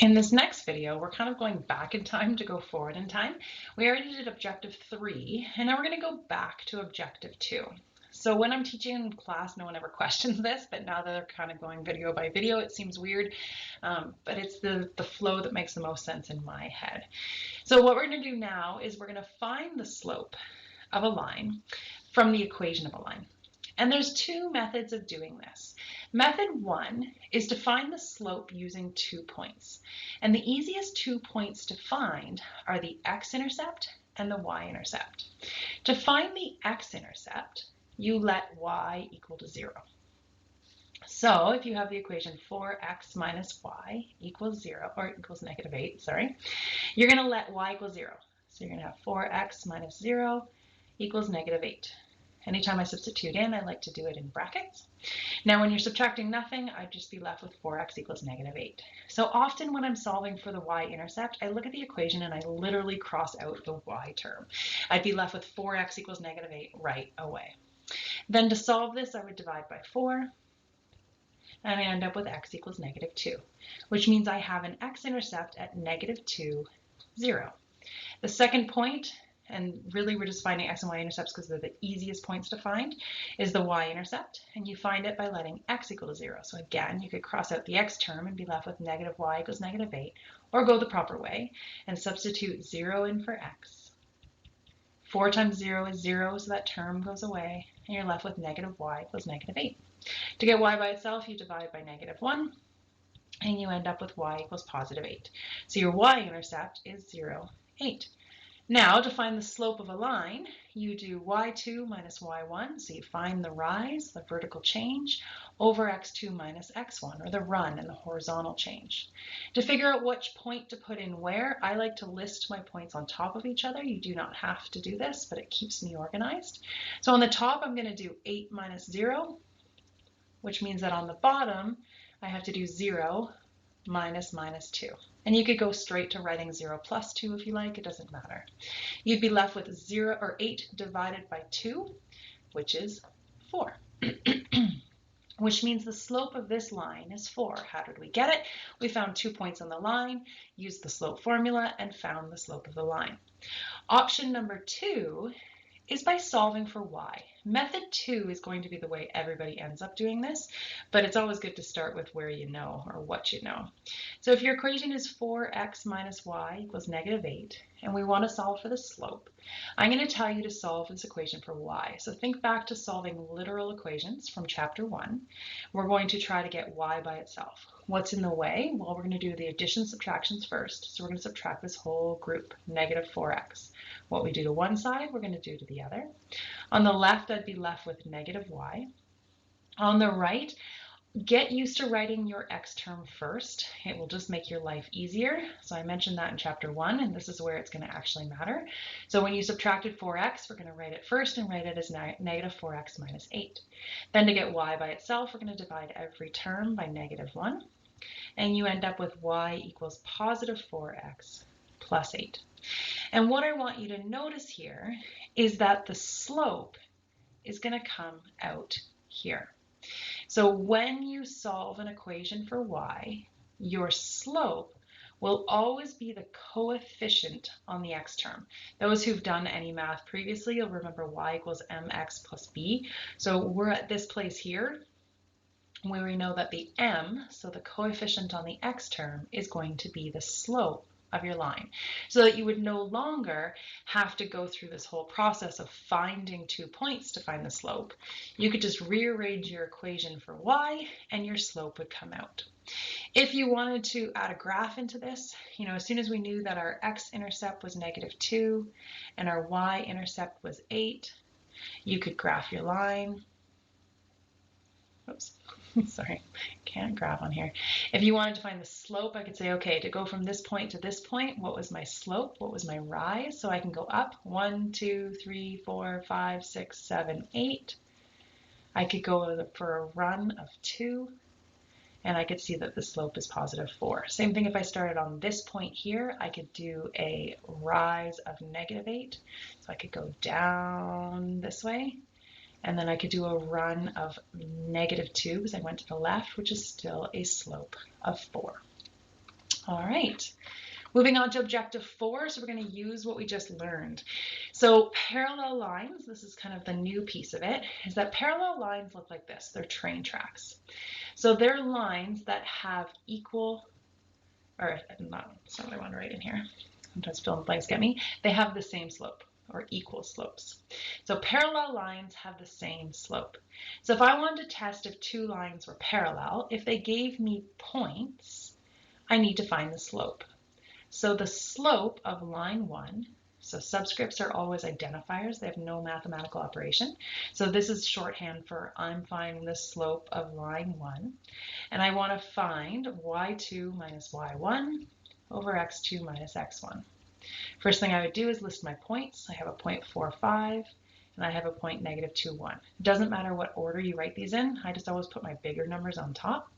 In this next video, we're kind of going back in time to go forward in time. We already did objective 3, and now we're going to go back to objective 2. So when I'm teaching in class, no one ever questions this, but now that they're kind of going video by video, it seems weird, but it's the flow that makes the most sense in my head. So what we're going to do now is we're going to find the slope of a line from the equation of a line. And there's two methods of doing this. Method 1 is to find the slope using 2 points. And the easiest 2 points to find are the x-intercept and the y-intercept. To find the x-intercept, you let y equal to 0. So if you have the equation 4x minus y equals 0, or equals negative 8, sorry, you're going to let y equal 0. So you're going to have 4x minus 0 equals negative 8. Anytime I substitute in, I like to do it in brackets. Now, when you're subtracting nothing, I'd just be left with 4x equals negative 8. So often when I'm solving for the y-intercept, I look at the equation and I literally cross out the y term. I'd be left with 4x equals negative 8 right away. Then to solve this, I would divide by 4, and I end up with x equals negative 2, which means I have an x-intercept at negative 2, 0. The second point, and really we're just finding x and y intercepts because they're the easiest points to find, is the y-intercept, and you find it by letting x equal to 0. So again, you could cross out the x term and be left with negative y equals negative 8, or go the proper way and substitute 0 in for x. 4 times 0 is 0, so that term goes away, and you're left with negative y equals negative 8. To get y by itself, you divide by negative 1, and you end up with y equals positive 8. So your y-intercept is 0, 8. Now, to find the slope of a line, you do y2 minus y1, so you find the rise, the vertical change, over x2 minus x1, or the run and the horizontal change. To figure out which point to put in where, I like to list my points on top of each other. You do not have to do this, but it keeps me organized. So on the top, I'm going to do 8 minus 0, which means that on the bottom, I have to do 0 minus minus 2. And you could go straight to writing 0 plus 2 if you like, it doesn't matter. You'd be left with 0 or 8 divided by 2, which is 4. Which means the slope of this line is 4. How did we get it? We found 2 points on the line, used the slope formula, and found the slope of the line. Option number 2 is by solving for y. Method 2 is going to be the way everybody ends up doing this, but it's always good to start with where you know or what you know. So if your equation is 4x minus y equals negative 8, and we want to solve for the slope, I'm going to tell you to solve this equation for y. So think back to solving literal equations from chapter 1. We're going to try to get y by itself. What's in the way? Well, we're going to do the addition subtractions first. So we're going to subtract this whole group, negative 4x. What we do to one side, we're going to do to the other. On the left, I'd be left with negative y. On the right, get used to writing your x term first. It will just make your life easier. So I mentioned that in chapter 1, and this is where it's going to actually matter. So when you subtracted 4x, we're going to write it first and write it as negative 4x minus 8. Then to get y by itself, we're going to divide every term by negative 1. And you end up with y equals positive 4x plus 8. And what I want you to notice here is that the slope is going to come out here. So when you solve an equation for y, your slope will always be the coefficient on the x term. Those who've done any math previously, you'll remember y equals mx plus b. So we're at this place here where we know that the m, so the coefficient on the x term, is going to be the slope of your line, so that you would no longer have to go through this whole process of finding 2 points to find the slope. You could just rearrange your equation for y and your slope would come out. If you wanted to add a graph into this, as soon as we knew that our x-intercept was negative 2 and our y-intercept was 8, you could graph your line. Oops, sorry, can't graph on here. If you wanted to find the slope, I could say, okay, to go from this point to this point, what was my slope? What was my rise? So I can go up 1, 2, 3, 4, 5, 6, 7, 8. I could go for a run of 2, and I could see that the slope is positive 4. Same thing if I started on this point here, I could do a rise of negative 8. So I could go down this way. And then I could do a run of negative 2 because I went to the left, which is still a slope of 4. All right. Moving on to objective 4, so we're going to use what we just learned. So parallel lines, this is kind of the new piece of it, is that parallel lines look like this. They're train tracks. So they're lines that have equal, or not, that's not what I want to write in here. Sometimes fill in the blanks get me. They have the same slope or equal slopes. So parallel lines have the same slope. So if I wanted to test if two lines were parallel, if they gave me points, I need to find the slope. So the slope of line 1, so subscripts are always identifiers, they have no mathematical operation. So this is shorthand for I'm finding the slope of line 1. And I want to find y2 minus y1 over x2 minus x1. First thing I would do is list my points. I have a point 4, 5, and I have a point negative 2, 1. It doesn't matter what order you write these in. I just always put my bigger numbers on top.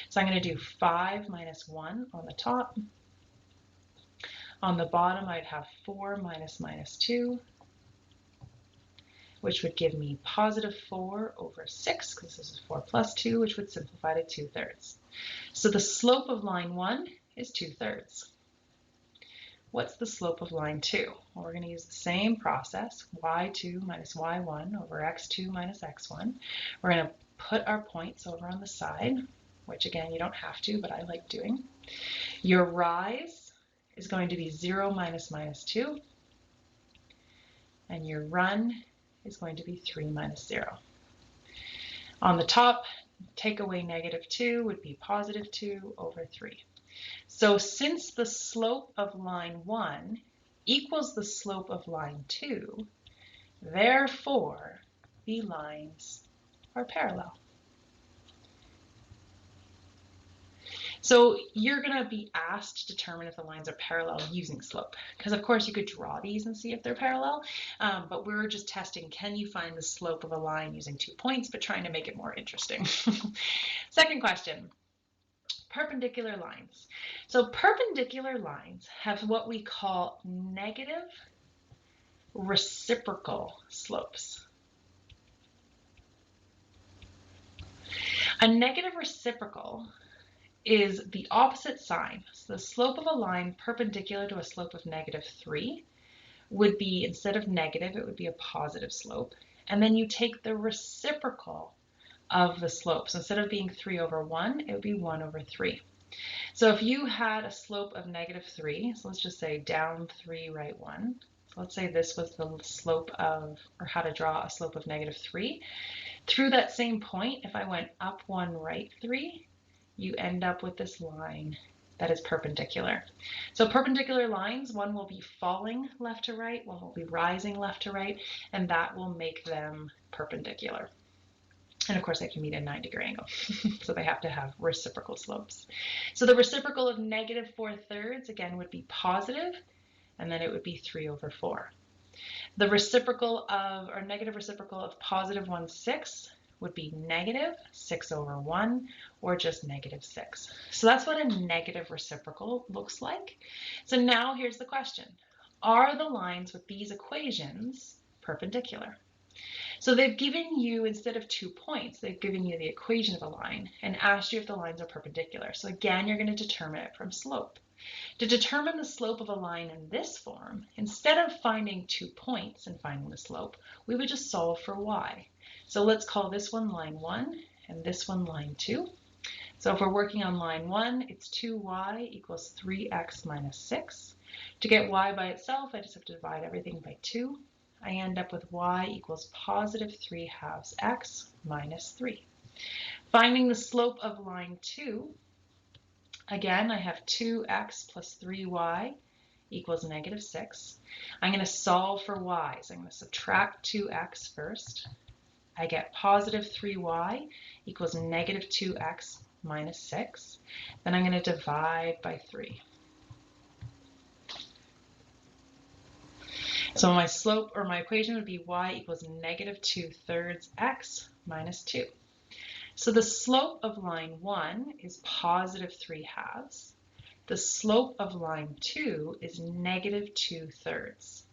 So I'm going to do 5 minus 1 on the top. On the bottom, I'd have 4 minus minus 2, which would give me positive 4 over 6, because this is 4 plus 2, which would simplify to 2/3. So the slope of line 1 is 2/3. What's the slope of line 2? Well, we're going to use the same process, y2 minus y1 over x2 minus x1. We're going to put our points over on the side, which again, you don't have to, but I like doing. Your rise is going to be 0 minus minus 2, and your run is going to be 3 minus 0. On the top, take away negative 2 would be positive 2 over 3. So since the slope of line 1 equals the slope of line 2, therefore the lines are parallel. So you're going to be asked to determine if the lines are parallel using slope, because of course you could draw these and see if they're parallel, but we're just testing, can you find the slope of a line using 2 points, but trying to make it more interesting. Second question, perpendicular lines. So perpendicular lines have what we call negative reciprocal slopes. A negative reciprocal is the opposite sign. So the slope of a line perpendicular to a slope of negative 3 would be, instead of negative, it would be a positive slope. And then you take the reciprocal of the slope. So instead of being 3 over 1, it would be 1 over 3. So if you had a slope of negative 3, so let's just say down 3, right 1. So let's say this was the slope of, or how to draw a slope of negative 3. Through that same point, if I went up 1, right 3, you end up with this line that is perpendicular. So perpendicular lines, one will be falling left to right, one will be rising left to right, and that will make them perpendicular. And of course, they can meet a 9-degree angle. So they have to have reciprocal slopes. So the reciprocal of negative 4/3, again, would be positive, and then it would be 3 over 4. The reciprocal of, or negative reciprocal of positive 1/6 would be negative 6 over 1, or just negative 6. So that's what a negative reciprocal looks like. So now here's the question. Are the lines with these equations perpendicular? So they've given you, instead of 2 points, they've given you the equation of a line and asked you if the lines are perpendicular. So again, you're going to determine it from slope. To determine the slope of a line in this form, instead of finding 2 points and finding the slope, we would just solve for y. So let's call this one line 1 and this one line 2. So if we're working on line 1, it's 2y equals 3x minus 6. To get y by itself, I just have to divide everything by 2. I end up with y equals positive 3/2 x minus 3. Finding the slope of line 2, again, I have 2x plus 3y equals negative 6. I'm going to solve for y. So I'm going to subtract 2x first. I get positive 3y equals negative 2x minus 6. Then I'm going to divide by 3. So my slope, or my equation, would be y equals negative 2/3 x minus 2. So the slope of line 1 is positive 3/2. The slope of line 2 is negative 2/3.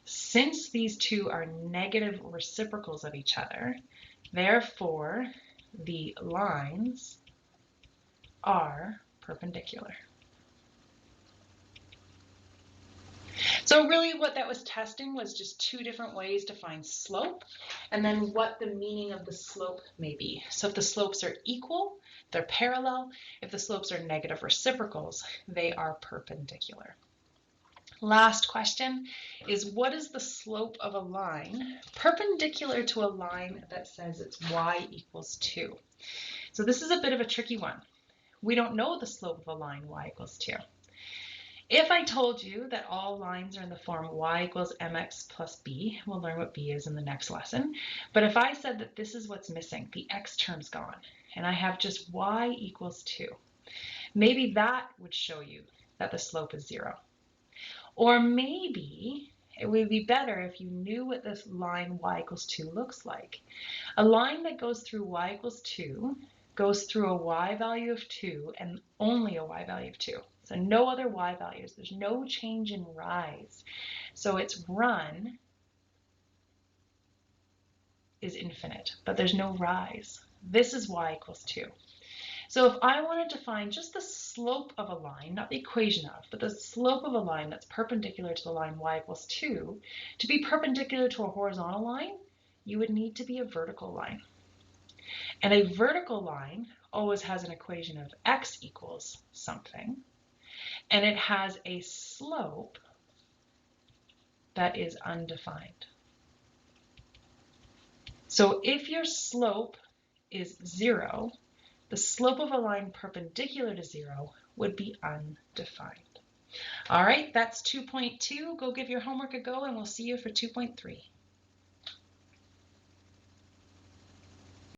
Since these two are negative reciprocals of each other, therefore the lines are perpendicular. So really what that was testing was just two different ways to find slope and then what the meaning of the slope may be. So if the slopes are equal, they're parallel. If the slopes are negative reciprocals, they are perpendicular. Last question is, what is the slope of a line perpendicular to a line that says it's y equals 2? So this is a bit of a tricky one. We don't know the slope of a line y equals 2. If I told you that all lines are in the form y equals mx plus b, we'll learn what b is in the next lesson, but if I said that this is what's missing, the x term's gone, and I have just y equals 2, maybe that would show you that the slope is 0. Or maybe it would be better if you knew what this line y equals 2 looks like. A line that goes through y equals 2 goes through a y value of 2 and only a y value of 2. So no other y values. There's no change in rise. So its run is infinite, but there's no rise. This is y equals 2. So if I wanted to find just the slope of a line, not the equation of, but the slope of a line that's perpendicular to the line y equals 2, to be perpendicular to a horizontal line, you would need to be a vertical line. And a vertical line always has an equation of x equals something, and it has a slope that is undefined. So if your slope is 0, the slope of a line perpendicular to 0 would be undefined. All right, that's 2.2. Go give your homework a go, and we'll see you for 2.3.